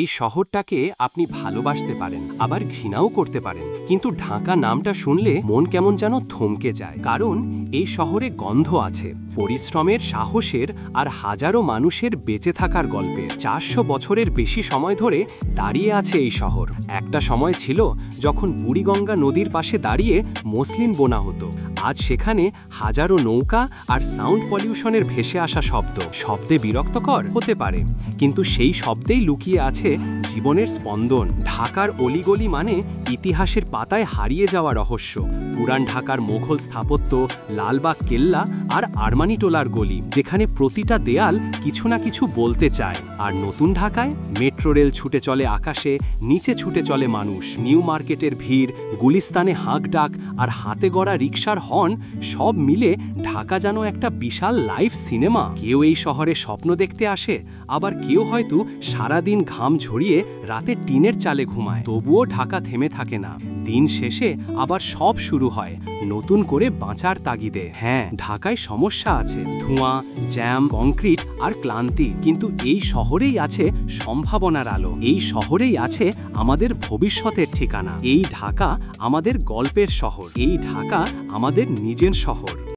এই শহরটাকে আপনি ভালোবাসতে পারেন, আবার ঘৃণাও করতে পারেন, কিন্তু ঢাকা নামটা শুনলে মন কেমন যেন থমকে যায়। কারণ এই শহরে গন্ধ আছে, পরিশ্রমের, সাহসের আর হাজারো মানুষের বেঁচে থাকার গল্পের। 400 বছরের বেশি সময় ধরে দাঁড়িয়ে আছে এই শহর। একটা সময় ছিল যখন বুড়িগঙ্গা নদীর পাশে দাঁড়িয়ে মসলিন বোনা হতো। আজ সেখানে হাজারো নৌকা আর সাউন্ড পলিউশনের ভেসে আসা শব্দে বিরক্তকর হতে পারে, কিন্তু সেই শব্দেই লুকিয়ে আছে জীবনের স্পন্দন। ঢাকার অলিগলি মানে ইতিহাসের পাতায় হারিয়ে যাওয়া রহস্য। পুরান ঢাকার মোঘল স্থাপত্য, লালবাগ কেল্লা আর আরমানিটোলার গলি, যেখানে প্রতিটা দেয়াল কিছু না কিছু বলতে চায়। আর নতুন ঢাকায় মেট্রো রেল ছুটে চলে আকাশে, নিচে ছুটে চলে মানুষ, নিউ মার্কেটের ভিড়, গুলিস্তানে হাঁক ডাক আর হাতে গড়া রিকশার হর্ন, সব মিলে ঢাকা যেন একটা বিশাল লাইভ সিনেমা। কেউ এই শহরে স্বপ্ন দেখতে আসে, আবার কেউ হয়তো সারাদিন ঘাম ঝরিয়ে রাতে টিনের চালে ঘুমায়। তবুও ঢাকা থেমে থাকে না। দিন শেষে আবার সব শুরু হয় নতুন করে বাঁচার তাগিদে। হ্যাঁ, ঢাকায় সমস্যা আছে, ধোঁয়া, জ্যাম, কংক্রিট আর ক্লান্তি, কিন্তু এই শহরেই আছে সম্ভাবনার আলো। এই শহরেই আছে আমাদের ভবিষ্যতের ঠিকানা। এই ঢাকা আমাদের গল্পের শহর। এই ঢাকা আমাদের নিজের শহর।